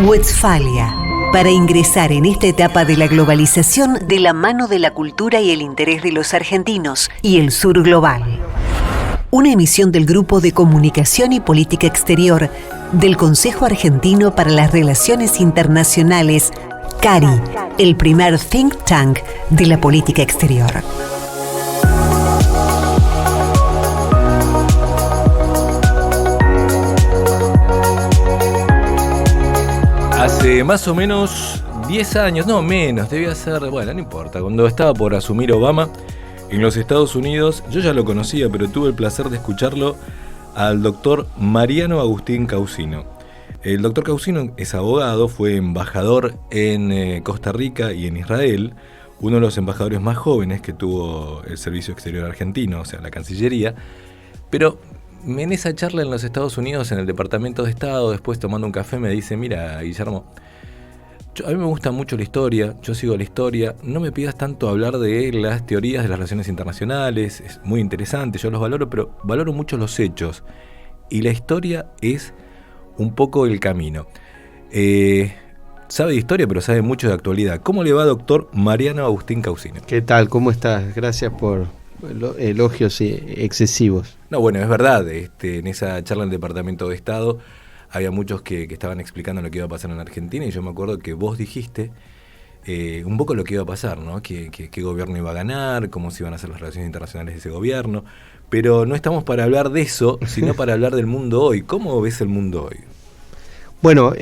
Westfalia, para ingresar en esta etapa de la globalización de la mano de la cultura y el interés de los argentinos y el sur global. Una emisión del Grupo de Comunicación y Política Exterior del Consejo Argentino para las Relaciones Internacionales, CARI, el primer think tank de la política exterior. Hace más o menos 10 años, no menos, debía ser, bueno, no importa, cuando estaba por asumir Obama en los Estados Unidos, yo ya lo conocía, pero tuve el placer de escucharlo al doctor Mariano Agustín Causino. El doctor Causino es abogado, fue embajador en Costa Rica y en Israel, uno de los embajadores más jóvenes que tuvo el Servicio Exterior Argentino, o sea, la Cancillería, pero en esa charla en los Estados Unidos, en el Departamento de Estado, después tomando un café, me dice, mira, Guillermo, a mí me gusta mucho la historia, yo sigo la historia, no me pidas tanto hablar de las teorías de las relaciones internacionales, es muy interesante, yo los valoro, pero valoro mucho los hechos, y la historia es un poco el camino. Sabe de historia, pero sabe mucho de actualidad. ¿Cómo le va, doctor Mariano Agustín Causino? ¿Qué tal? ¿Cómo estás? Gracias por elogios excesivos. No, bueno, es verdad, en esa charla en el Departamento de Estado había muchos que estaban explicando lo que iba a pasar en Argentina, y yo me acuerdo que vos dijiste un poco lo que iba a pasar, ¿no? Qué gobierno iba a ganar, cómo se iban a hacer las relaciones internacionales de ese gobierno, pero no estamos para hablar de eso, sino para hablar del mundo hoy. ¿Cómo ves el mundo hoy? Bueno,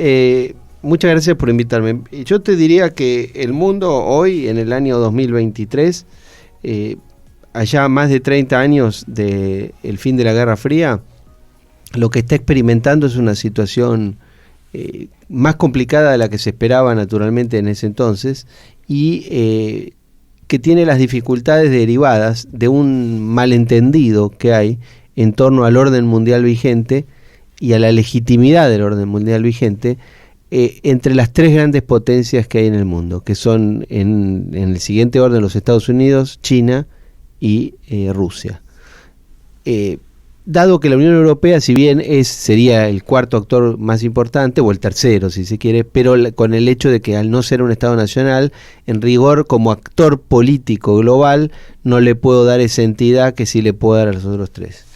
muchas gracias por invitarme. Yo te diría que el mundo hoy, en el año 2023, allá más de 30 años del fin de la Guerra Fría, lo que está experimentando es una situación más complicada de la que se esperaba naturalmente en ese entonces, y que tiene las dificultades derivadas de un malentendido que hay en torno al orden mundial vigente y a la legitimidad del orden mundial vigente entre las tres grandes potencias que hay en el mundo, que son en el siguiente orden los Estados Unidos, China y Rusia. Dado que la Unión Europea, si bien sería el cuarto actor más importante, o el tercero si se quiere, pero con el hecho de que al no ser un Estado nacional, en rigor como actor político global, no le puedo dar esa entidad que sí le puedo dar a los otros tres,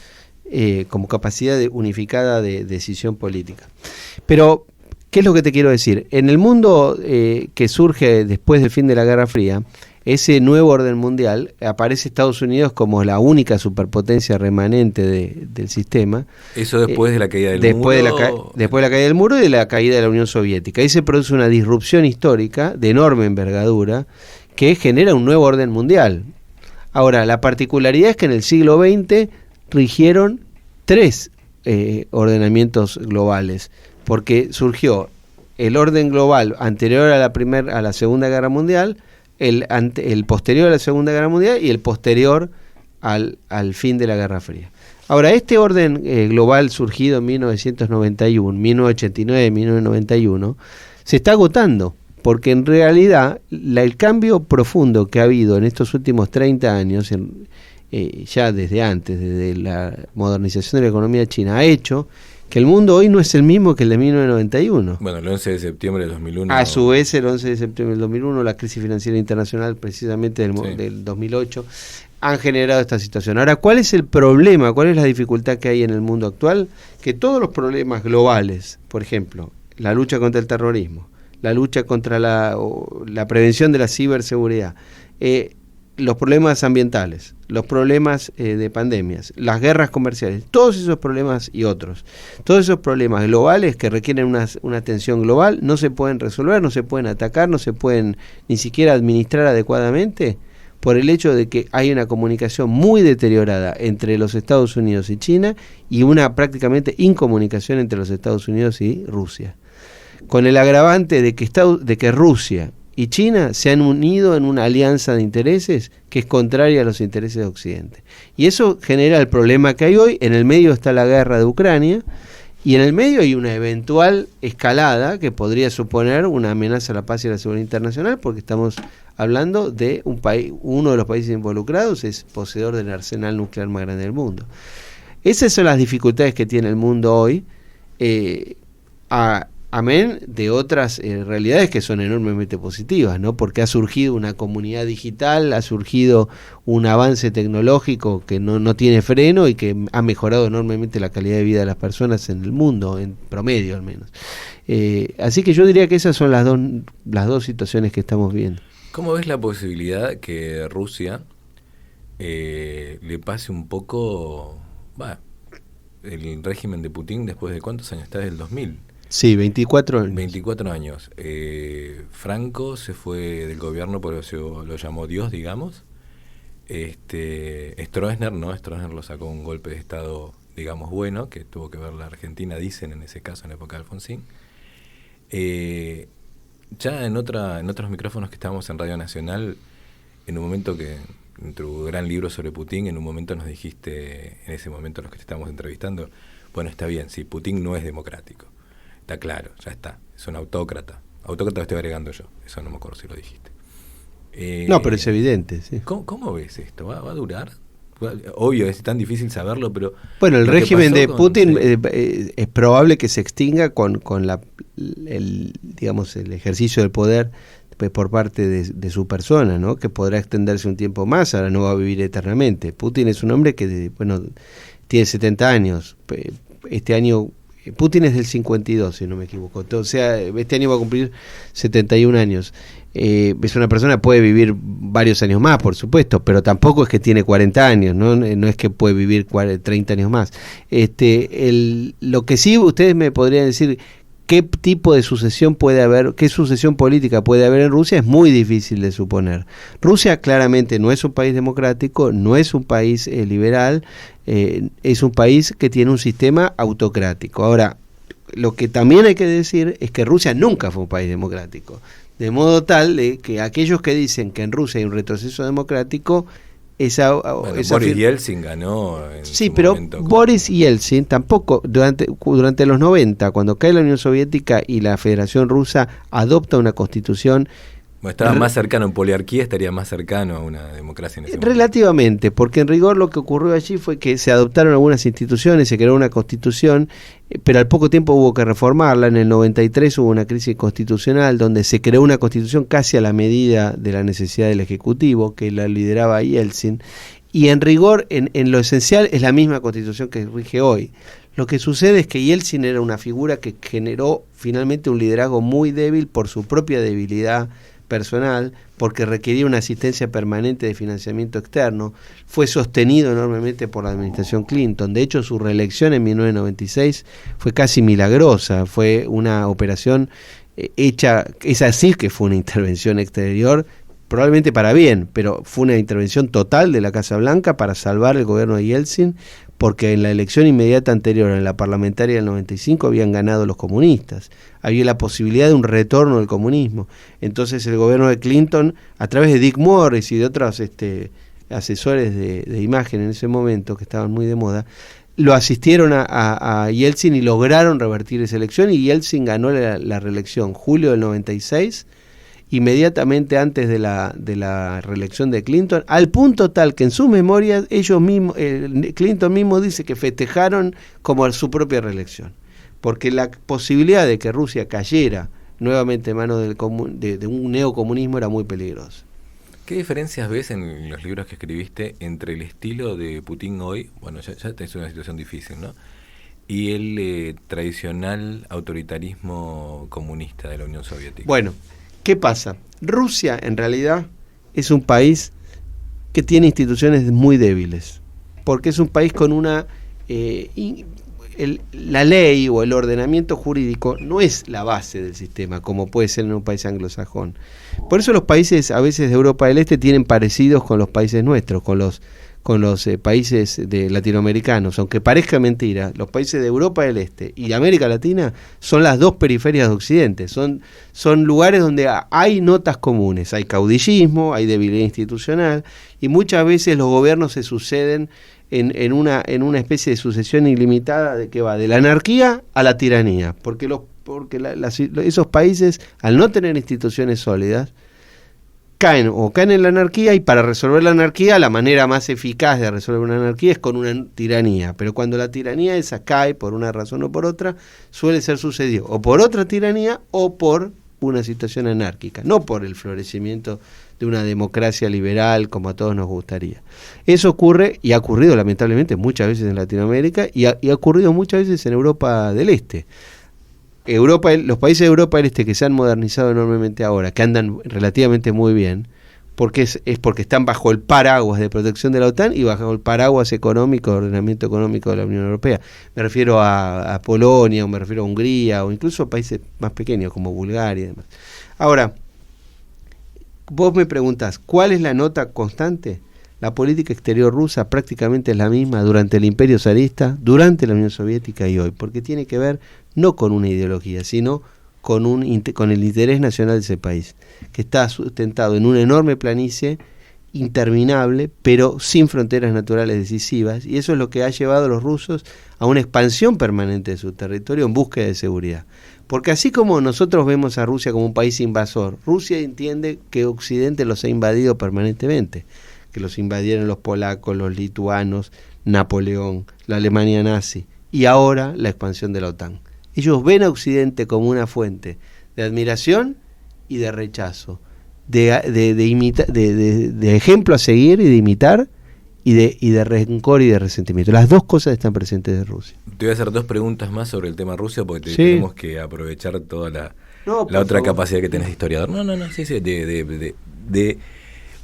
como capacidad unificada de decisión política. Pero, ¿qué es lo que te quiero decir? En el mundo que surge después del fin de la Guerra Fría, ese nuevo orden mundial, aparece Estados Unidos como la única superpotencia remanente del sistema. Eso después de la caída del muro. Después de la caída del muro y de la caída de la Unión Soviética. Ahí se produce una disrupción histórica de enorme envergadura que genera un nuevo orden mundial. Ahora, la particularidad es que en el siglo XX rigieron tres ordenamientos globales, porque surgió el orden global anterior a la Segunda Guerra Mundial, el posterior a la Segunda Guerra Mundial y el posterior al fin de la Guerra Fría. Ahora, este orden global surgido en 1991, 1989, 1991, se está agotando, porque en realidad el cambio profundo que ha habido en estos últimos 30 años, ya desde antes, desde la modernización de la economía china, ha hecho que el mundo hoy no es el mismo que el de 1991. Bueno, el 11 de septiembre de 2001... A su vez, el 11 de septiembre del 2001, la crisis financiera internacional, precisamente del 2008, han generado esta situación. Ahora, ¿cuál es el problema? ¿Cuál es la dificultad que hay en el mundo actual? Que todos los problemas globales, por ejemplo, la lucha contra el terrorismo, la lucha contra la prevención de la ciberseguridad, los problemas ambientales, los problemas de pandemias, las guerras comerciales, todos esos problemas y otros, todos esos problemas globales que requieren una atención global, no se pueden resolver, no se pueden atacar, no se pueden ni siquiera administrar adecuadamente por el hecho de que hay una comunicación muy deteriorada entre los Estados Unidos y China y una prácticamente incomunicación entre los Estados Unidos y Rusia, con el agravante de que Rusia y China se han unido en una alianza de intereses que es contraria a los intereses de Occidente. Y eso genera el problema que hay hoy. En el medio está la guerra de Ucrania, y en el medio hay una eventual escalada que podría suponer una amenaza a la paz y a la seguridad internacional, porque estamos hablando de un país, uno de los países involucrados es poseedor del arsenal nuclear más grande del mundo. Esas son las dificultades que tiene el mundo hoy. Amén de otras realidades que son enormemente positivas, ¿no? Porque ha surgido una comunidad digital, ha surgido un avance tecnológico que no tiene freno y que ha mejorado enormemente la calidad de vida de las personas en el mundo, en promedio al menos. Así que yo diría que esas son las dos situaciones que estamos viendo. ¿Cómo ves la posibilidad que Rusia le pase un poco el régimen de Putin después de cuántos años está? Desde el 2000. Sí, 24 años. 24 años. Franco se fue del gobierno, por eso lo llamó Dios, digamos. Stroessner lo sacó un golpe de estado, digamos, bueno, que tuvo que ver la Argentina, dicen en ese caso, en la época de Alfonsín. Ya en otros micrófonos que estábamos en Radio Nacional, en un momento que, en tu gran libro sobre Putin, en un momento nos dijiste, en ese momento los que te estábamos entrevistando, bueno, está bien, sí, Putin no es democrático. Está claro, ya está, es un autócrata. Autócrata lo estoy agregando yo, eso no me acuerdo si lo dijiste. No, pero es evidente, sí. ¿Cómo ves esto? ¿Va a durar? Obvio, es tan difícil saberlo, pero... Bueno, el régimen de Putin es probable que se extinga con el ejercicio del poder por parte de su persona, ¿no? Que podrá extenderse un tiempo más, ahora no va a vivir eternamente. Putin es un hombre que, tiene 70 años. Este año... Putin es del 52, si no me equivoco. O sea, este año va a cumplir 71 años. Es una persona que puede vivir varios años más, por supuesto, pero tampoco es que tiene 40 años, no es que puede vivir 30 años más. Lo que sí ustedes me podrían decir, qué tipo de sucesión puede haber, qué sucesión política puede haber en Rusia, es muy difícil de suponer. Rusia claramente no es un país democrático, no es un país liberal, es un país que tiene un sistema autocrático. Ahora, lo que también hay que decir es que Rusia nunca fue un país democrático, de modo tal de que aquellos que dicen que en Rusia hay un retroceso democrático, Boris Yeltsin ganó en sí, pero Boris Yeltsin tampoco, durante los 90, cuando cae la Unión Soviética y la Federación Rusa adopta una constitución... Estaba más cercano, en poliarquía estaría más cercano a una democracia en ese momento. Relativamente, porque en rigor lo que ocurrió allí fue que se adoptaron algunas instituciones, se creó una constitución, pero al poco tiempo hubo que reformarla. En el 93 hubo una crisis constitucional donde se creó una constitución casi a la medida de la necesidad del Ejecutivo, que la lideraba Yeltsin, y en rigor, en lo esencial, es la misma constitución que rige hoy. Lo que sucede es que Yeltsin era una figura que generó finalmente un liderazgo muy débil por su propia debilidad personal, porque requería una asistencia permanente de financiamiento externo. Fue sostenido enormemente por la administración Clinton. De hecho, su reelección en 1996 fue casi milagrosa, fue una operación hecha, es así que fue una intervención exterior, probablemente para bien, pero fue una intervención total de la Casa Blanca para salvar el gobierno de Yeltsin, porque en la elección inmediata anterior, en la parlamentaria del 95, habían ganado los comunistas. Había la posibilidad de un retorno del comunismo. Entonces el gobierno de Clinton, a través de Dick Morris y de otros asesores de imagen en ese momento, que estaban muy de moda, lo asistieron a Yeltsin y lograron revertir esa elección, y Yeltsin ganó la reelección julio del 96, inmediatamente antes de la reelección de Clinton, al punto tal que en sus memorias ellos mismos, Clinton mismo dice que festejaron como su propia reelección, porque la posibilidad de que Rusia cayera nuevamente en manos de un neocomunismo era muy peligrosa. ¿Qué diferencias ves en los libros que escribiste entre el estilo de Putin hoy, bueno, ya es una situación difícil, ¿no?, y el tradicional autoritarismo comunista de la Unión Soviética? Bueno, ¿qué pasa? Rusia, en realidad, es un país que tiene instituciones muy débiles, porque es un país con una... la ley o el ordenamiento jurídico no es la base del sistema, como puede ser en un país anglosajón. Por eso los países, a veces de Europa del Este, tienen parecidos con los países nuestros, con los países latinoamericanos. Aunque parezca mentira, los países de Europa del Este y América Latina son las dos periferias de Occidente, son lugares donde hay notas comunes, hay caudillismo, hay debilidad institucional, y muchas veces los gobiernos se suceden en una especie de sucesión ilimitada de que va de la anarquía a la tiranía, porque esos países, al no tener instituciones sólidas, caen en la anarquía, y para resolver la anarquía, la manera más eficaz de resolver una anarquía es con una tiranía. Pero cuando la tiranía esa cae por una razón o por otra, suele ser sucedido o por otra tiranía o por una situación anárquica, no por el florecimiento de una democracia liberal como a todos nos gustaría. Eso ocurre, y ha ocurrido lamentablemente muchas veces en Latinoamérica, y ha ocurrido muchas veces en Europa del Este. Los países de Europa del Este que se han modernizado enormemente ahora, que andan relativamente muy bien, porque es porque están bajo el paraguas de protección de la OTAN y bajo el paraguas económico, ordenamiento económico de la Unión Europea. Me refiero a Polonia, o me refiero a Hungría, o incluso a países más pequeños como Bulgaria y demás. Ahora, vos me preguntás, ¿cuál es la nota constante? La política exterior rusa prácticamente es la misma durante el Imperio zarista, durante la Unión Soviética y hoy, porque tiene que ver no con una ideología, sino con el interés nacional de ese país, que está sustentado en una enorme planicie interminable, pero sin fronteras naturales decisivas, y eso es lo que ha llevado a los rusos a una expansión permanente de su territorio en búsqueda de seguridad. Porque así como nosotros vemos a Rusia como un país invasor, Rusia entiende que Occidente los ha invadido permanentemente, que los invadieron los polacos, los lituanos, Napoleón, la Alemania nazi, y ahora la expansión de la OTAN. Ellos ven a Occidente como una fuente de admiración y de rechazo, de ejemplo a seguir y de imitar, y de rencor y de resentimiento. Las dos cosas están presentes de Rusia. Te voy a hacer dos preguntas más sobre el tema Rusia, porque tenemos que aprovechar toda la otra favor. Capacidad que tenés de historiador. Sí,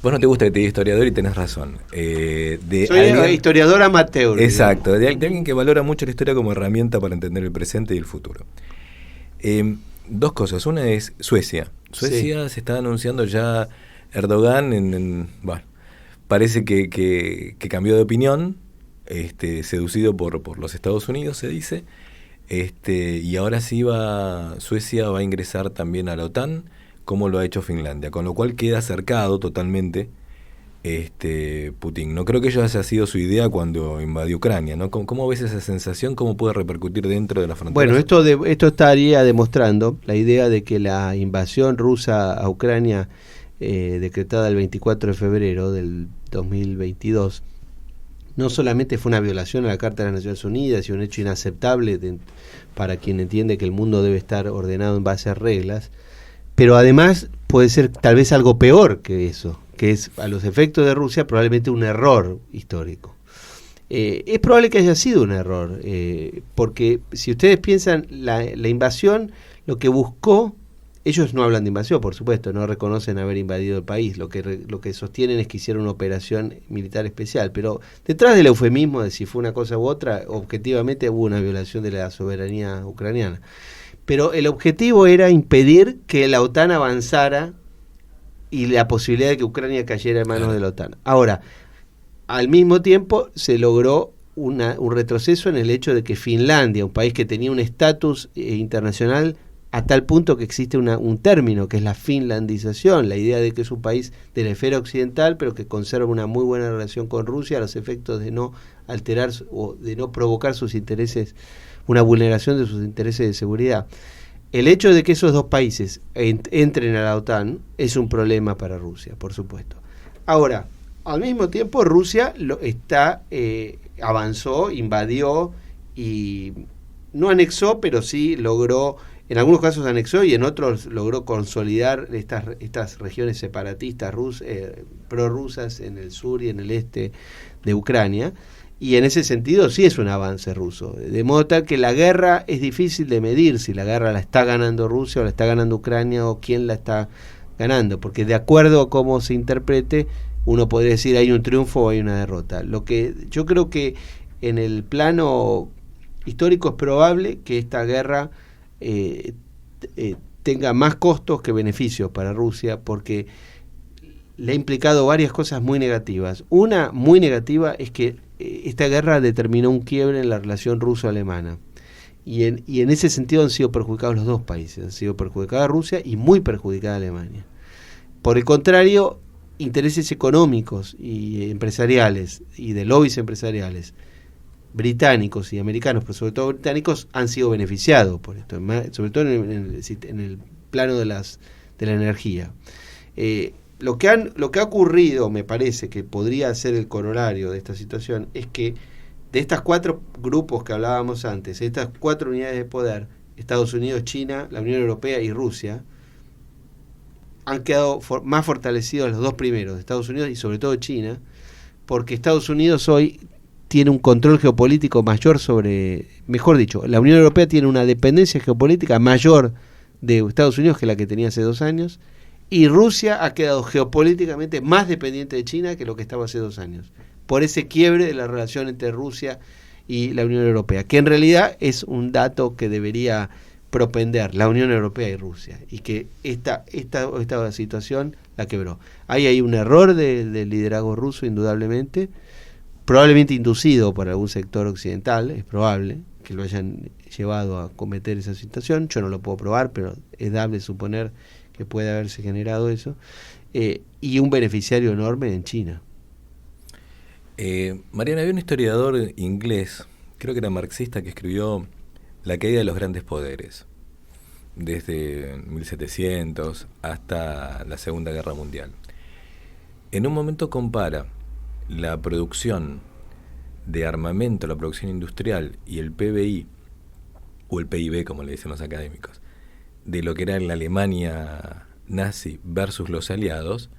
vos no te gusta que te diga historiador y tenés razón. Soy historiador amateur. Exacto, de alguien que valora mucho la historia como herramienta para entender el presente y el futuro. Dos cosas. Una es Suecia. Suecia se está anunciando ya Erdogan parece que cambió de opinión, seducido por los Estados Unidos, se dice, y ahora sí Suecia va a ingresar también a la OTAN, como lo ha hecho Finlandia, con lo cual queda acercado totalmente Putin. No creo que ello haya sido su idea cuando invadió Ucrania, ¿no? ¿Cómo ves esa sensación? ¿Cómo puede repercutir dentro de la frontera? Bueno, esto estaría demostrando la idea de que la invasión rusa a Ucrania, decretada el 24 de febrero del 2022, no solamente fue una violación a la Carta de las Naciones Unidas y un hecho inaceptable para quien entiende que el mundo debe estar ordenado en base a reglas, pero además puede ser tal vez algo peor que eso, que es a los efectos de Rusia probablemente un error histórico. Es probable que haya sido un error, porque si ustedes piensan, la invasión lo que buscó, ellos no hablan de invasión, por supuesto, no reconocen haber invadido el país, lo que sostienen es que hicieron una operación militar especial, pero detrás del eufemismo de si fue una cosa u otra, objetivamente hubo una violación de la soberanía ucraniana. Pero el objetivo era impedir que la OTAN avanzara y la posibilidad de que Ucrania cayera en manos de la OTAN. Ahora, al mismo tiempo se logró un retroceso en el hecho de que Finlandia, un país que tenía un estatus internacional a tal punto que existe un término que es la finlandización, la idea de que es un país de la esfera occidental pero que conserva una muy buena relación con Rusia a los efectos de no alterar o de no provocar sus intereses, una vulneración de sus intereses de seguridad. El hecho de que esos dos países entren a la OTAN es un problema para Rusia, por supuesto. Ahora, al mismo tiempo Rusia avanzó, invadió y no anexó, pero sí logró, en algunos casos anexó y en otros logró consolidar estas regiones separatistas prorrusas en el sur y en el este de Ucrania. Y en ese sentido sí es un avance ruso. De modo tal que la guerra es difícil de medir, si la guerra la está ganando Rusia o la está ganando Ucrania o quién la está ganando, porque de acuerdo a cómo se interprete, uno podría decir hay un triunfo o hay una derrota. Lo que yo creo que en el plano histórico es probable que esta guerra tenga más costos que beneficios para Rusia, porque le ha implicado varias cosas muy negativas. Una muy negativa es que esta guerra determinó un quiebre en la relación ruso-alemana. Y en ese sentido han sido perjudicados los dos países. Han sido perjudicada Rusia y muy perjudicada Alemania. Por el contrario, intereses económicos y empresariales y de lobbies empresariales británicos y americanos, pero sobre todo británicos, han sido beneficiados por esto, sobre todo en el plano de la energía. lo que ha ocurrido, me parece que podría ser el corolario de esta situación, es que de estas 4 grupos que hablábamos antes, estas 4 unidades de poder, Estados Unidos, China, la Unión Europea y Rusia, han quedado más fortalecidos los 2 primeros, Estados Unidos y sobre todo China, porque Estados Unidos hoy tiene un control geopolítico mayor mejor dicho, la Unión Europea tiene una dependencia geopolítica mayor de Estados Unidos que la que tenía hace 2 años, y Rusia ha quedado geopolíticamente más dependiente de China que lo que estaba hace 2 años, por ese quiebre de la relación entre Rusia y la Unión Europea, que en realidad es un dato que debería propender la Unión Europea y Rusia, y que esta situación la quebró. Ahí hay un error del liderazgo ruso, indudablemente, probablemente inducido por algún sector occidental, es probable que lo hayan llevado a cometer esa situación, yo no lo puedo probar, pero es dable suponer que puede haberse generado eso, y un beneficiario enorme en China. Mariana, había un historiador inglés, creo que era marxista, que escribió La caída de los grandes poderes, desde 1700 hasta la Segunda Guerra Mundial. En un momento compara la producción de armamento, la producción industrial y el PBI, o el PIB como le dicen los académicos, de lo que era la Alemania nazi versus los aliados,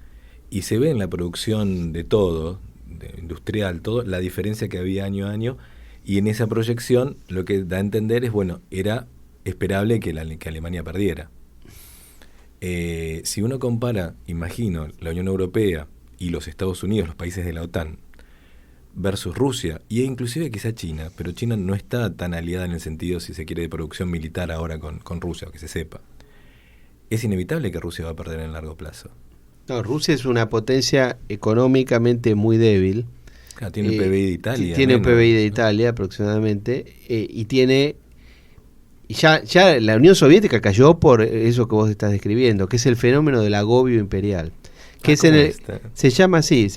y se ve en la producción de todo, industrial, todo, la diferencia que había año a año, y en esa proyección lo que da a entender es, bueno, era esperable que Alemania perdiera. Si uno compara, imagino, la Unión Europea y los Estados Unidos, los países de la OTAN, versus Rusia, e inclusive quizá China, pero China no está tan aliada en el sentido, si se quiere, de producción militar ahora con Rusia, que se sepa. Es inevitable que Rusia va a perder en largo plazo. No, Rusia es una potencia económicamente muy débil. Claro, tiene el PBI de Italia. Tiene un PBI de Italia aproximadamente, y tiene... Y ya la Unión Soviética cayó por eso que vos estás describiendo, que es el fenómeno del agobio imperial. Que se llama así,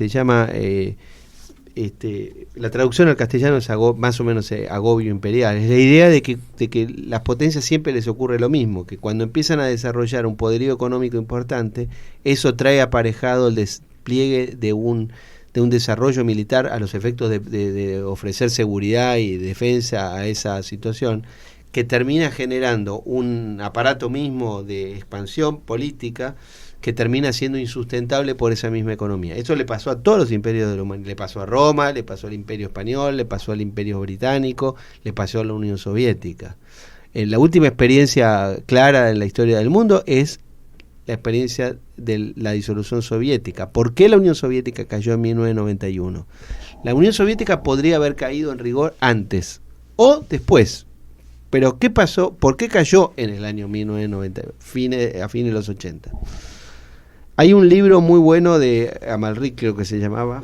la traducción al castellano es más o menos agobio imperial. Es la idea de que las potencias siempre les ocurre lo mismo, que cuando empiezan a desarrollar un poderío económico importante, eso trae aparejado el despliegue de un desarrollo militar a los efectos de ofrecer seguridad y defensa a esa situación, que termina generando un aparato mismo de expansión política que termina siendo insustentable por esa misma economía. Eso le pasó a todos los imperios de la humanidad. Le pasó a Roma, le pasó al Imperio Español, le pasó al Imperio Británico, le pasó a la Unión Soviética. La última experiencia clara en la historia del mundo es la experiencia de la disolución soviética. ¿Por qué la Unión Soviética cayó en 1991? La Unión Soviética podría haber caído en rigor antes o después. Pero ¿qué pasó? ¿Por qué cayó en el año 1990, a fines de los 80? Hay un libro muy bueno de Amalrik, creo que se llamaba,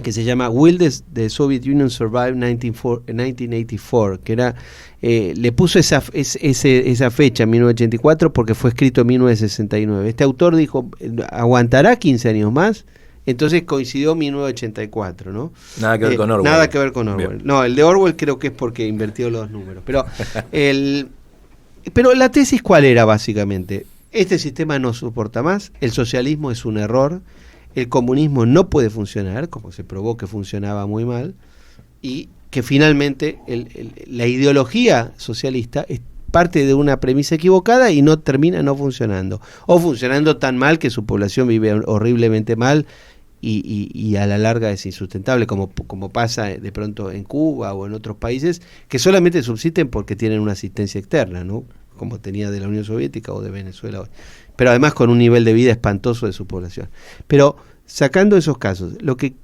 que se llama Will the Soviet Union Survive 1984, que era le puso esa fecha, 1984, porque fue escrito en 1969. Este autor dijo, ¿aguantará 15 años más? Entonces coincidió 1984, ¿no? Nada que ver con Orwell. Nada que ver con Orwell. Bien. No, el de Orwell creo que es porque invirtió los números. Pero la tesis, ¿cuál era básicamente? Este sistema no soporta más, el socialismo es un error, el comunismo no puede funcionar, como se probó que funcionaba muy mal, y que finalmente la ideología socialista es parte de una premisa equivocada y termina no funcionando, o funcionando tan mal que su población vive horriblemente mal y a la larga es insustentable, como pasa de pronto en Cuba o en otros países que solamente subsisten porque tienen una asistencia externa, ¿no? Como tenía de la Unión Soviética o de Venezuela hoy, pero además con un nivel de vida espantoso de su población. Pero sacando esos casos, lo que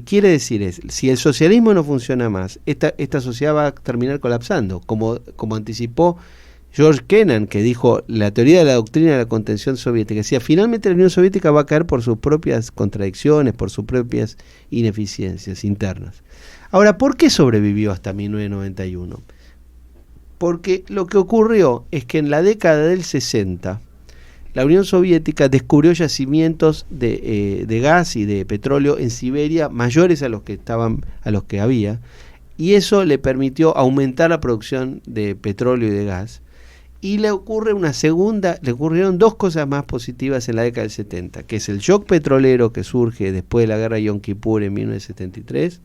quiere decir es, si el socialismo no funciona más, esta sociedad va a terminar colapsando, como anticipó George Kennan, que dijo la teoría de la doctrina de la contención soviética. Decía, finalmente la Unión Soviética va a caer por sus propias contradicciones, por sus propias ineficiencias internas. Ahora, ¿por qué sobrevivió hasta 1991? Porque lo que ocurrió es que en la década del 60, la Unión Soviética descubrió yacimientos de gas y de petróleo en Siberia mayores a los que había, y eso le permitió aumentar la producción de petróleo y de gas. Y le ocurrieron dos cosas más positivas en la década del 70, que es el shock petrolero que surge después de la guerra de Yom Kippur en 1973,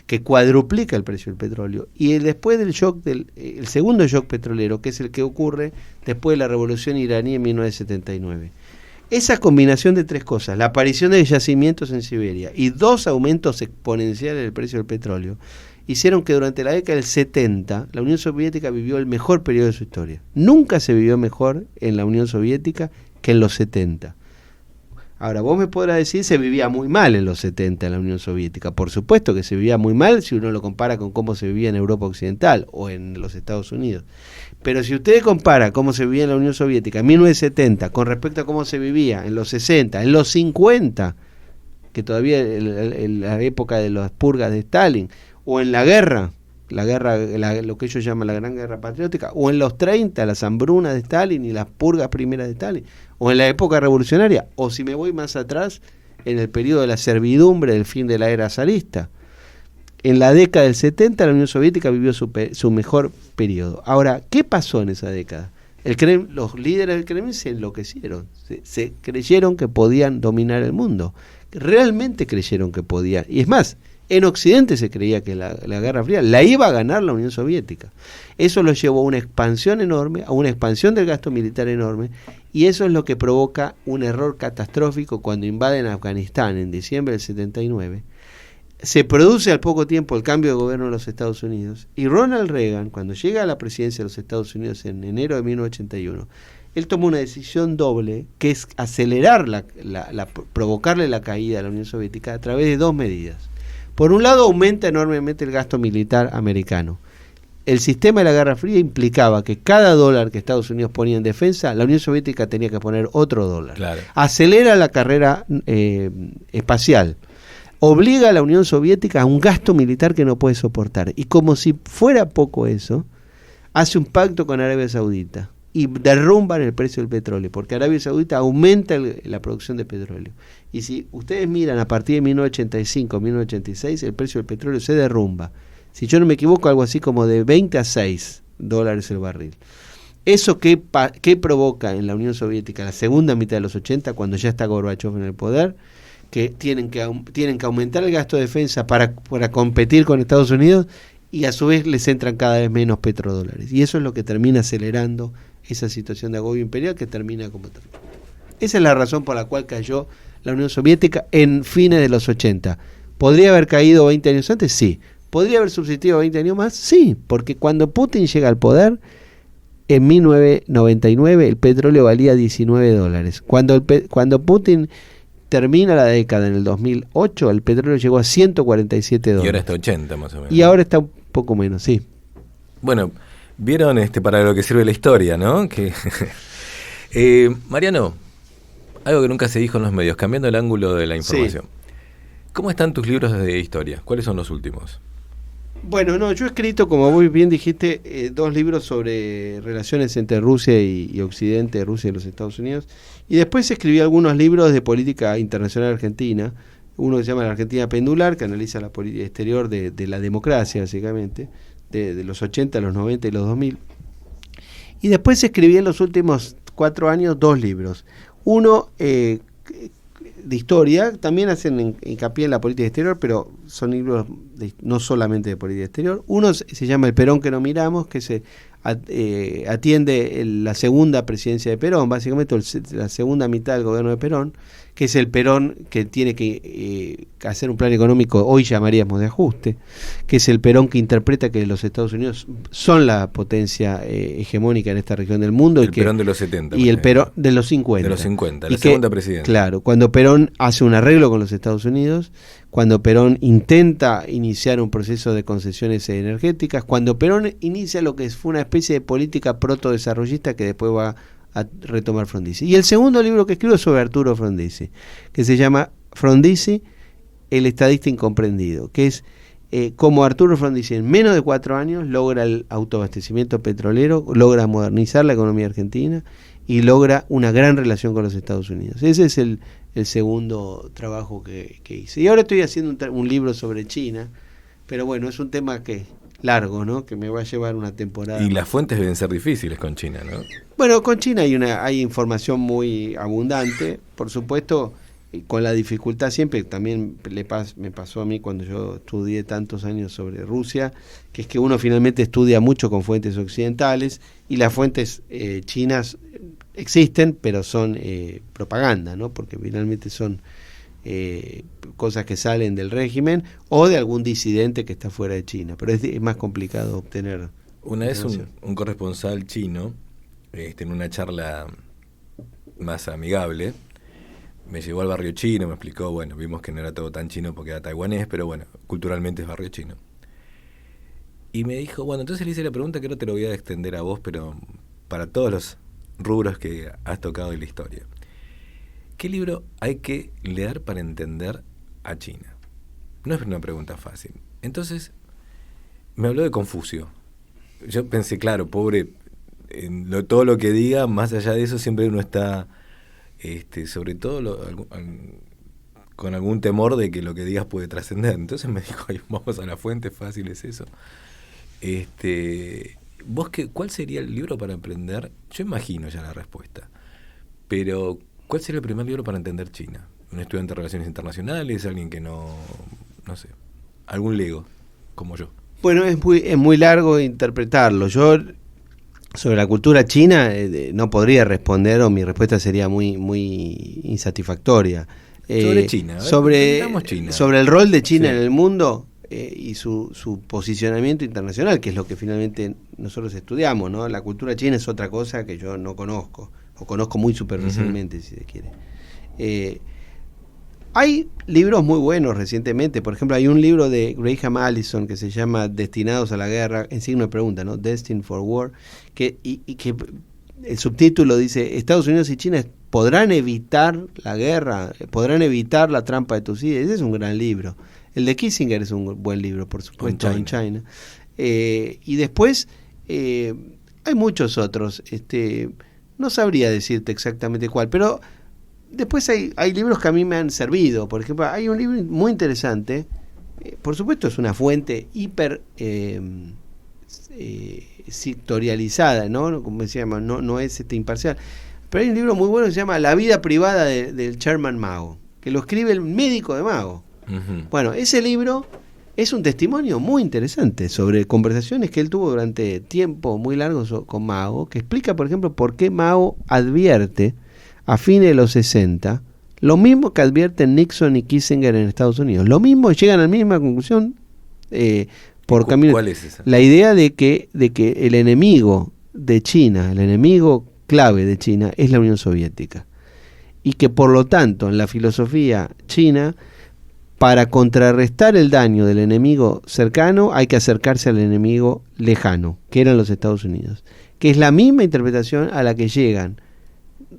que cuadruplica el precio del petróleo, y después del shock el segundo shock petrolero, que es el que ocurre después de la revolución iraní en 1979. Esa combinación de tres cosas, la aparición de yacimientos en Siberia y dos aumentos exponenciales del precio del petróleo, hicieron que durante la década del 70 la Unión Soviética vivió el mejor periodo de su historia. Nunca se vivió mejor en la Unión Soviética que en los 70. Ahora, vos me podrás decir, se vivía muy mal en los 70 en la Unión Soviética. Por supuesto que se vivía muy mal si uno lo compara con cómo se vivía en Europa Occidental o en los Estados Unidos. Pero si usted compara cómo se vivía en la Unión Soviética en 1970 con respecto a cómo se vivía en los 60, en los 50, que todavía en la época de las purgas de Stalin, o en la guerra, lo que ellos llaman la Gran Guerra Patriótica, o en los 30, las hambrunas de Stalin y las purgas primeras de Stalin, o en la época revolucionaria, o si me voy más atrás, en el periodo de la servidumbre del fin de la era zarista. En la década del 70 la Unión Soviética vivió su mejor periodo. Ahora, ¿qué pasó en esa década? Los líderes del Kremlin se enloquecieron, se creyeron que podían dominar el mundo, realmente creyeron que podían, y es más, en Occidente se creía que la Guerra Fría la iba a ganar la Unión Soviética. Eso los llevó a una expansión enorme, a una expansión del gasto militar enorme, y eso es lo que provoca un error catastrófico cuando invaden Afganistán en diciembre del 79. Se produce al poco tiempo el cambio de gobierno en los Estados Unidos, y Ronald Reagan, cuando llega a la presidencia de los Estados Unidos en enero de 1981, él tomó una decisión doble, que es acelerar provocarle la caída de la Unión Soviética a través de dos medidas. Por un lado, aumenta enormemente el gasto militar americano. El sistema de la Guerra Fría implicaba que cada dólar que Estados Unidos ponía en defensa, la Unión Soviética tenía que poner otro dólar. Claro. Acelera la carrera espacial. Obliga a la Unión Soviética a un gasto militar que no puede soportar. Y como si fuera poco eso, hace un pacto con Arabia Saudita y derrumban el precio del petróleo, porque Arabia Saudita aumenta la producción de petróleo. Y si ustedes miran a partir de 1985, 1986, el precio del petróleo se derrumba. Si yo no me equivoco, algo así como de 20 a 6 dólares el barril. ¿Eso qué provoca en la Unión Soviética la segunda mitad de los 80, cuando ya está Gorbachev en el poder? Que tienen que aumentar el gasto de defensa para competir con Estados Unidos, y a su vez les entran cada vez menos petrodólares. Y eso es lo que termina acelerando esa situación de agobio imperial que termina como termina. Esa es la razón por la cual cayó la Unión Soviética en fines de los 80. ¿Podría haber caído 20 años antes? Sí. ¿Podría haber subsistido 20 años más? Sí, porque cuando Putin llega al poder, en 1999 el petróleo valía $19. Cuando Putin termina la década en el 2008, el petróleo llegó a $147. Y ahora está 80 más o menos. Y ahora está un poco menos, sí. Bueno, vieron para lo que sirve la historia, ¿no? Que Mariano, algo que nunca se dijo en los medios, cambiando el ángulo de la información. Sí. ¿Cómo están tus libros de historia? ¿Cuáles son los últimos? Bueno, yo he escrito, como vos bien dijiste, 2 libros sobre relaciones entre Rusia y Occidente, Rusia y los Estados Unidos, y después escribí algunos libros de política internacional argentina, uno que se llama La Argentina Pendular, que analiza la política exterior de la democracia, básicamente, de los 80, los 90 y los 2000, y después escribí en los últimos 4 años 2 libros, uno de historia, también hacen hincapié en la política exterior, pero son libros no solamente de política exterior. Uno se llama El Perón que no miramos, que se atiende la segunda presidencia de Perón, básicamente la segunda mitad del gobierno de Perón, que es el Perón que tiene que hacer un plan económico, hoy llamaríamos de ajuste, que es el Perón que interpreta que los Estados Unidos son la potencia hegemónica en esta región del mundo. El Perón de los 70. Y el Perón de los 50. De los 50, la segunda presidencia. Claro, cuando Perón hace un arreglo con los Estados Unidos, cuando Perón intenta iniciar un proceso de concesiones energéticas, cuando Perón inicia lo que fue una especie de política protodesarrollista que después va a retomar Frondizi. Y el segundo libro que escribo es sobre Arturo Frondizi, que se llama Frondizi, el estadista incomprendido, que es cómo Arturo Frondizi en menos de 4 años logra el autoabastecimiento petrolero, logra modernizar la economía argentina y logra una gran relación con los Estados Unidos. Ese es el segundo trabajo que hice. Y ahora estoy haciendo un libro sobre China, pero bueno, es un tema que largo, ¿no? Que me va a llevar una temporada. Y las fuentes deben ser difíciles con China, ¿no? Bueno, con China hay información muy abundante, por supuesto, con la dificultad siempre, también me pasó a mí cuando yo estudié tantos años sobre Rusia, que es que uno finalmente estudia mucho con fuentes occidentales y las fuentes chinas existen, pero son propaganda, ¿no? Porque finalmente son cosas que salen del régimen o de algún disidente que está fuera de China, pero es más complicado obtener. Una vez un corresponsal chino, en una charla más amigable, me llevó al barrio chino, me explicó, bueno, vimos que no era todo tan chino porque era taiwanés, pero bueno, culturalmente es barrio chino. Y me dijo, bueno, entonces le hice la pregunta que no te lo voy a extender a vos, pero para todos los rubros que has tocado en la historia. ¿Qué libro hay que leer para entender a China? No es una pregunta fácil. Entonces, me habló de Confucio. Yo pensé, claro, pobre, todo lo que diga, más allá de eso, siempre uno está, sobre todo, con algún temor de que lo que digas puede trascender. Entonces me dijo, vamos a la fuente, fácil es eso. ¿Vos cuál sería el libro para aprender? Yo imagino ya la respuesta, pero ¿cuál sería el primer libro para entender China? ¿Un estudiante de relaciones internacionales? ¿Alguien que no sé, algún lego, como yo? Bueno, es muy largo interpretarlo. Yo, sobre la cultura china, no podría responder, o mi respuesta sería muy insatisfactoria. Sobre China, sobre el rol de China sí. en el mundo y su posicionamiento internacional, que es lo que finalmente nosotros estudiamos, ¿no? La cultura china es otra cosa que yo no conozco, o conozco muy superficialmente, si se quiere. Hay libros muy buenos recientemente. Por ejemplo, hay un libro de Graham Allison que se llama Destinados a la Guerra, en signo de pregunta, ¿no? Destined for War, que el subtítulo dice: Estados Unidos y China podrán evitar la guerra, podrán evitar la trampa de Tucídides. Ese es un gran libro. El de Kissinger es un buen libro, por supuesto, en China. Y después hay muchos otros. No sabría decirte exactamente cuál, pero después hay libros que a mí me han servido. Por ejemplo, hay un libro muy interesante. Por supuesto, es una fuente hiper sectorializada, ¿no? Como se llama, no es imparcial. Pero hay un libro muy bueno que se llama La vida privada del Chairman Mao, que lo escribe el médico de Mao. Uh-huh. Bueno, ese libro es un testimonio muy interesante sobre conversaciones que él tuvo durante tiempo muy largos con Mao, que explica, por ejemplo, por qué Mao advierte a fines de los 60 lo mismo que advierten Nixon y Kissinger en Estados Unidos. Lo mismo, llegan a la misma conclusión por camino. ¿Cuál es esa? La idea de que el enemigo de China, el enemigo clave de China es la Unión Soviética. Y que por lo tanto, en la filosofía china, para contrarrestar el daño del enemigo cercano, hay que acercarse al enemigo lejano, que eran los Estados Unidos. Que es la misma interpretación a la que llegan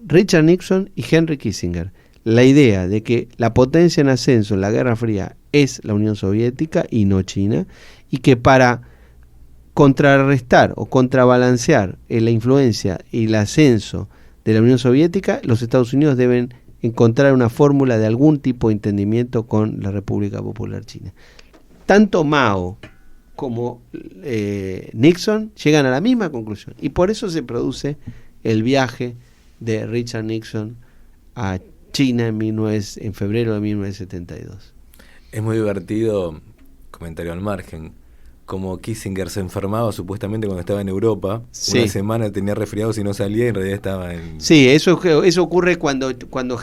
Richard Nixon y Henry Kissinger. La idea de que la potencia en ascenso en la Guerra Fría es la Unión Soviética y no China, y que para contrarrestar o contrabalancear la influencia y el ascenso de la Unión Soviética, los Estados Unidos deben encontrar una fórmula de algún tipo de entendimiento con la República Popular China. Tanto Mao como Nixon llegan a la misma conclusión, y por eso se produce el viaje de Richard Nixon a China en febrero de 1972. Es muy divertido, comentario al margen, como Kissinger se enfermaba supuestamente cuando estaba en Europa. Sí. Una semana tenía resfriados y no salía, y en realidad estaba en... Sí, eso ocurre cuando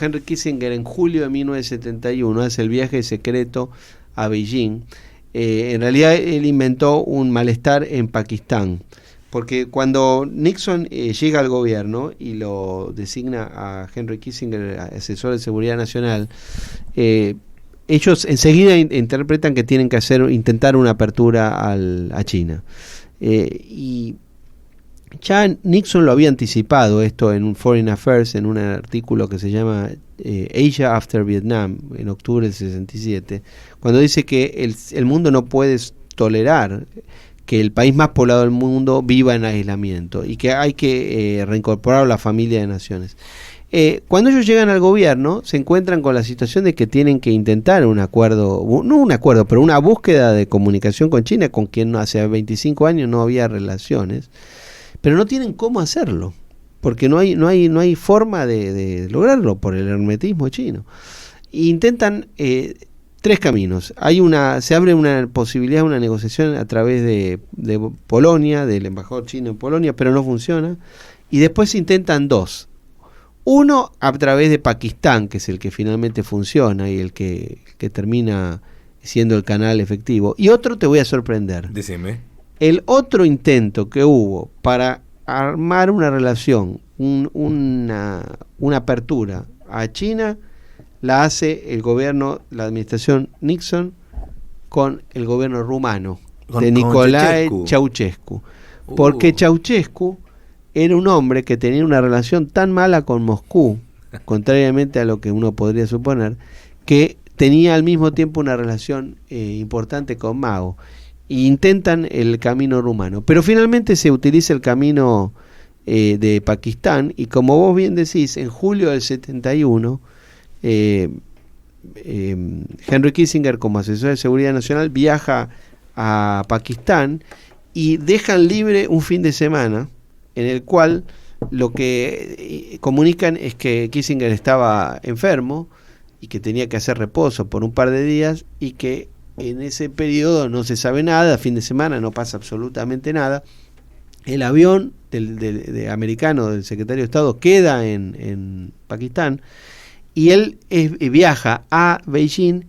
Henry Kissinger en julio de 1971 hace el viaje secreto a Beijing. En realidad él inventó un malestar en Pakistán, porque cuando Nixon llega al gobierno y lo designa a Henry Kissinger asesor de seguridad nacional, ellos enseguida interpretan que tienen que intentar una apertura a China. Y ya Nixon lo había anticipado esto en un Foreign Affairs, en un artículo que se llama Asia After Vietnam, en octubre del 67, cuando dice que el mundo no puede tolerar que el país más poblado del mundo viva en aislamiento y que hay que reincorporar a la familia de naciones. Cuando ellos llegan al gobierno, se encuentran con la situación de que tienen que intentar un acuerdo, no un acuerdo, pero una búsqueda de comunicación con China, con quien hace 25 años no había relaciones, pero no tienen cómo hacerlo, porque no hay forma de lograrlo por el hermetismo chino. E intentan 3 caminos. Se abre una posibilidad de una negociación a través de Polonia, del embajador chino en Polonia, pero no funciona. Y después intentan 2. Uno a través de Pakistán, que es el que finalmente funciona y el que termina siendo el canal efectivo. Y otro te voy a sorprender. Decime. El otro intento que hubo para armar una relación, una apertura a China, la hace el gobierno, la administración Nixon, con el gobierno rumano, de Nicolae Ceausescu. Porque Ceausescu era un hombre que tenía una relación tan mala con Moscú, contrariamente a lo que uno podría suponer, que tenía al mismo tiempo una relación importante con Mao. E intentan el camino rumano. Pero finalmente se utiliza el camino de Pakistán, y como vos bien decís, en julio del 71, Henry Kissinger, como asesor de seguridad nacional, viaja a Pakistán y dejan libre un fin de semana en el cual lo que comunican es que Kissinger estaba enfermo y que tenía que hacer reposo por un par de días, y que en ese periodo no se sabe nada, fin de semana no pasa absolutamente nada. El avión americano del secretario de Estado queda en Pakistán, y él viaja a Beijing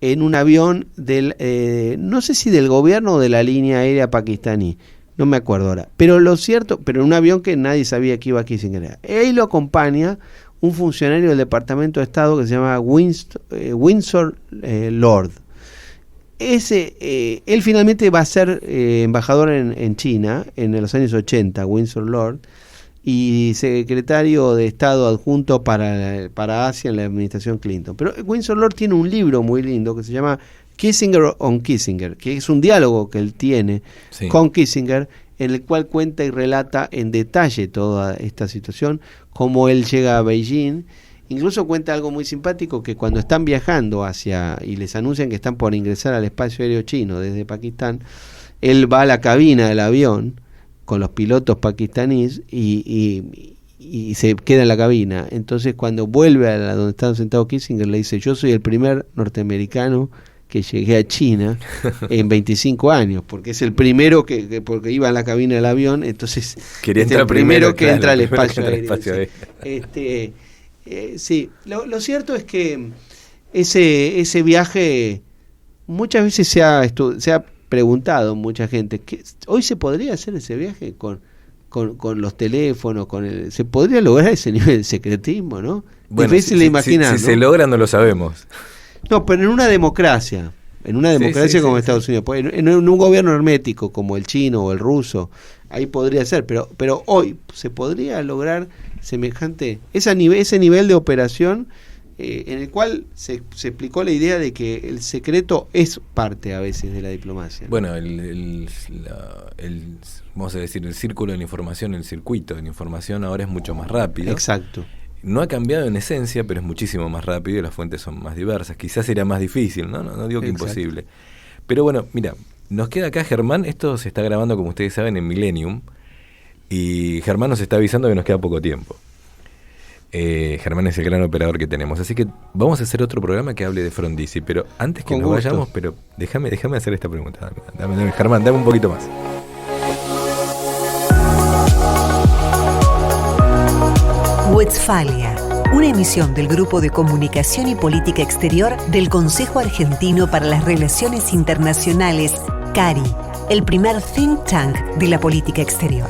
en un avión no sé si del gobierno o de la línea aérea pakistaní, no me acuerdo ahora, pero en un avión que nadie sabía que iba a Kissinger. Ahí lo acompaña un funcionario del Departamento de Estado que se llama Windsor Lord. Él finalmente va a ser embajador en China en los años 80, Windsor Lord, y secretario de Estado adjunto para Asia en la administración Clinton. Pero Windsor Lord tiene un libro muy lindo que se llama Kissinger on Kissinger, que es un diálogo que él tiene con Kissinger, en el cual cuenta y relata en detalle toda esta situación, cómo él llega a Beijing. Incluso cuenta algo muy simpático, que cuando están viajando y les anuncian que están por ingresar al espacio aéreo chino desde Pakistán, él va a la cabina del avión con los pilotos pakistaníes y se queda en la cabina. Entonces cuando vuelve a donde estaba sentado Kissinger, le dice: yo soy el primer norteamericano que llegué a China en 25 años, porque es el primero porque iba en la cabina del avión, entonces es el primero que entra al espacio aéreo. Sí, lo cierto es que ese viaje muchas veces se ha preguntado mucha gente, ¿hoy se podría hacer ese viaje con los teléfonos? ¿Se podría lograr ese nivel de secretismo, no? Bueno, difícil de imaginar, si se logra no lo sabemos. No, pero en una democracia como Estados Unidos, en un gobierno hermético como el chino o el ruso, ahí podría ser, pero hoy se podría lograr semejante ese nivel de operación, en el cual se explicó la idea de que el secreto es parte a veces de la diplomacia. Bueno, vamos a decir, el círculo de la información, el circuito de la información ahora es mucho más rápido. Exacto. No ha cambiado en esencia, pero es muchísimo más rápido y las fuentes son más diversas. Quizás sería más difícil, no digo que imposible. Pero bueno, mira, nos queda acá Germán. Esto se está grabando, como ustedes saben, en Millennium, y Germán nos está avisando que nos queda poco tiempo. Germán es el gran operador que tenemos, así que vamos a hacer otro programa que hable de Frondizi. Pero antes que nos vayamos, pero déjame hacer esta pregunta. Dame, Germán, dame un poquito más. Westfalia, una emisión del Grupo de Comunicación y Política Exterior del Consejo Argentino para las Relaciones Internacionales, CARI, el primer think tank de la política exterior.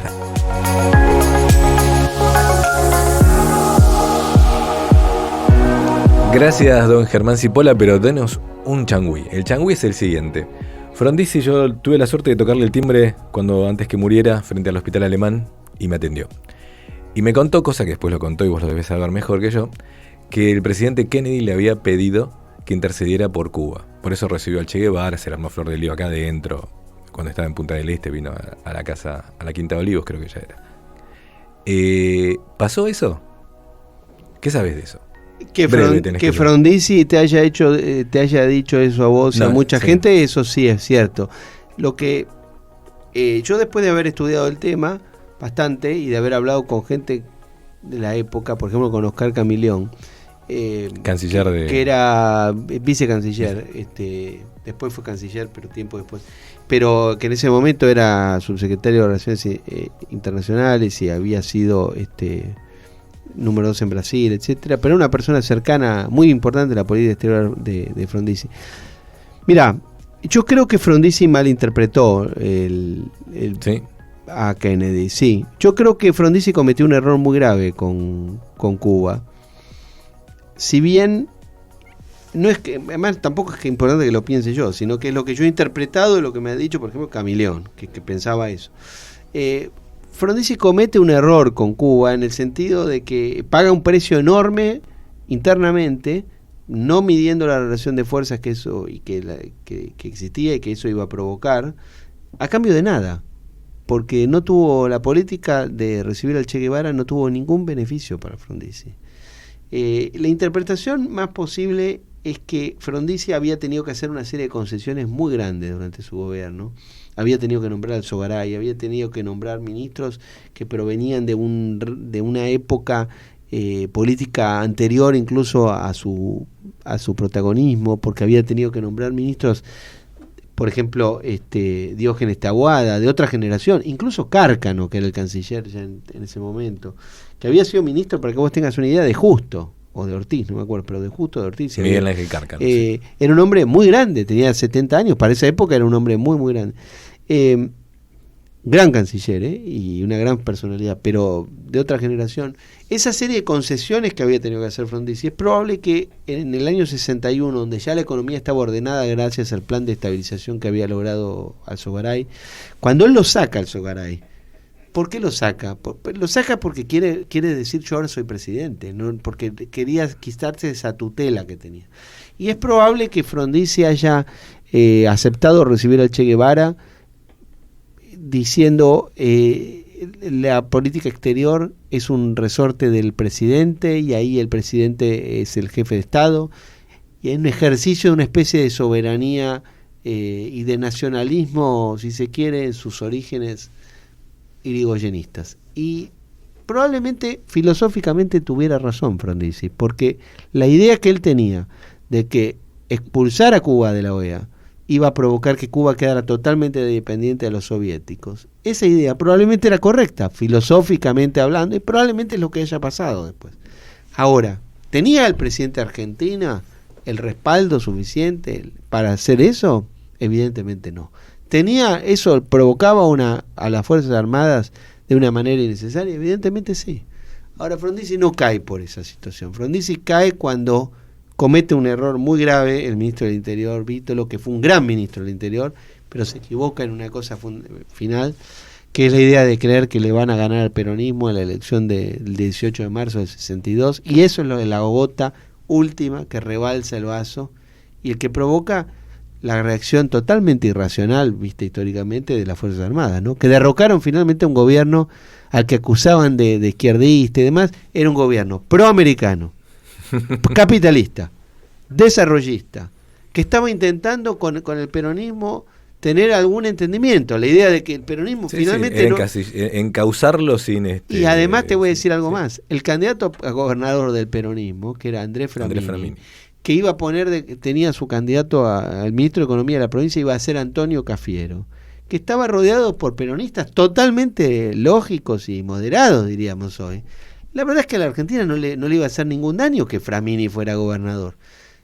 Gracias, don Germán Cipolla, pero denos un changüí. El changüí es el siguiente. Frondizi, yo tuve la suerte de tocarle el timbre antes que muriera frente al hospital alemán, y me atendió. Y me contó, cosa que después lo contó y vos lo debés saber mejor que yo, que el presidente Kennedy le había pedido que intercediera por Cuba. Por eso recibió al Che Guevara, se armó flor de lío acá adentro. cuando estaba en Punta del Este, vino a la casa, a la Quinta de Olivos, creo que ya era. ¿Pasó eso? ¿Qué sabes de eso? Que Frondizi te haya dicho eso a vos y a mucha gente, eso sí es cierto. Lo que yo, después de haber estudiado el tema bastante y de haber hablado con gente de la época, por ejemplo con Oscar Camilión, canciller que era vicecanciller, después fue canciller, pero tiempo después, pero que en ese momento era subsecretario de Relaciones Internacionales y había sido número 2 en Brasil, etcétera, pero era una persona cercana, muy importante en la política exterior de Frondizi. Mira, yo creo que Frondizi malinterpretó ¿sí? a Kennedy, sí. Yo creo que Frondizi cometió un error muy grave con Cuba. Si bien no es que, además tampoco es que importante que lo piense yo, sino que es lo que yo he interpretado, lo que me ha dicho, por ejemplo, Camilión, que pensaba eso. Frondizi comete un error con Cuba en el sentido de que paga un precio enorme internamente, no midiendo la relación de fuerzas que eso y que existía y que eso iba a provocar, a cambio de nada, porque no tuvo la política de recibir al Che Guevara, no tuvo ningún beneficio para Frondizi. La interpretación más posible es que Frondizi había tenido que hacer una serie de concesiones muy grandes durante su gobierno. Había tenido que nombrar al Sogaray, había tenido que nombrar ministros que provenían de una época política anterior incluso a su protagonismo, porque había tenido que nombrar ministros, por ejemplo, Diógenes Taboada, de otra generación, incluso Cárcano, que era el canciller ya en ese momento, que había sido ministro, para que vos tengas una idea, de Justo, o de Ortiz, no me acuerdo, pero de Justo, de Ortiz. Miguel Ángel Cárcano. Sí. Era un hombre muy grande, tenía 70 años, para esa época era un hombre muy, muy grande. Gran canciller, y una gran personalidad, pero de otra generación. Esa serie de concesiones que había tenido que hacer Frondizi, es probable que en el año 61, donde ya la economía estaba ordenada gracias al plan de estabilización que había logrado Alzogaray, cuando él lo saca Alzogaray, ¿por qué lo saca? Lo saca porque quiere decir yo ahora soy presidente, ¿no? Porque quería quitarse esa tutela que tenía. Y es probable que Frondizi haya aceptado recibir al Che Guevara diciendo la política exterior es un resorte del presidente y ahí el presidente es el jefe de Estado y es un ejercicio de una especie de soberanía y de nacionalismo, si se quiere, en sus orígenes irigoyenistas. Y probablemente filosóficamente tuviera razón Frondizi, porque la idea que él tenía de que expulsar a Cuba de la OEA iba a provocar que Cuba quedara totalmente dependiente de los soviéticos. Esa idea probablemente era correcta, filosóficamente hablando, y probablemente es lo que haya pasado después. Ahora, ¿tenía el presidente de Argentina el respaldo suficiente para hacer eso? Evidentemente no. ¿Eso provocaba a las Fuerzas Armadas de una manera innecesaria? Evidentemente sí. Ahora, Frondizi no cae por esa situación. Frondizi cae cuando comete un error muy grave el ministro del Interior, Vítolo, que fue un gran ministro del Interior, pero se equivoca en una cosa final, que es la idea de creer que le van a ganar al peronismo en la elección del 18 de marzo del 62, y eso es la gota última que rebalsa el vaso, y el que provoca la reacción totalmente irracional, vista históricamente, de las Fuerzas Armadas, ¿no? Que derrocaron finalmente un gobierno al que acusaban de izquierdista y demás. Era un gobierno proamericano, capitalista, desarrollista, que estaba intentando con el peronismo tener algún entendimiento, la idea de que el peronismo finalmente encauzarlo sin y además te voy a decir algo más, el candidato a gobernador del peronismo, que era Andrés Framini, que iba a tenía su candidato al ministro de Economía de la provincia, iba a ser Antonio Cafiero, que estaba rodeado por peronistas totalmente lógicos y moderados, diríamos hoy. La verdad es que a la Argentina no le iba a hacer ningún daño que Framini fuera gobernador.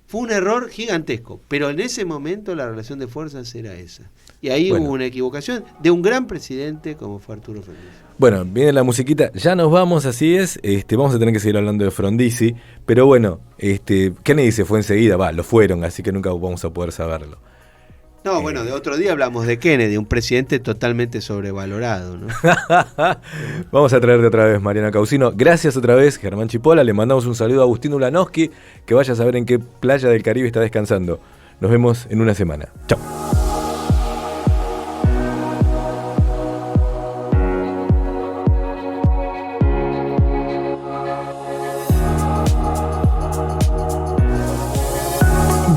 Fue un error gigantesco, pero en ese momento la relación de fuerzas era esa. Y ahí hubo una equivocación de un gran presidente como fue Arturo Frondizi. Bueno, viene la musiquita, ya nos vamos, así es, vamos a tener que seguir hablando de Frondizi, pero bueno, Kennedy se fue enseguida, lo fueron, así que nunca vamos a poder saberlo. No, bueno, de otro día hablamos de Kennedy, un presidente totalmente sobrevalorado, ¿no? Vamos a traerte otra vez, Mariana Causino. Gracias otra vez, Germán Chipola. Le mandamos un saludo a Agustín Ulanowski, que vaya a saber en qué playa del Caribe está descansando. Nos vemos en una semana. Chao.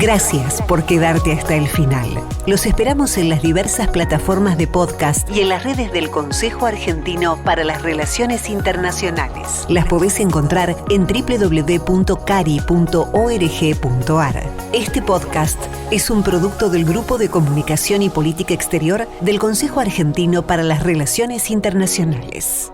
Gracias por quedarte hasta el final. Los esperamos en las diversas plataformas de podcast y en las redes del Consejo Argentino para las Relaciones Internacionales. Las podés encontrar en www.cari.org.ar. Este podcast es un producto del Grupo de Comunicación y Política Exterior del Consejo Argentino para las Relaciones Internacionales.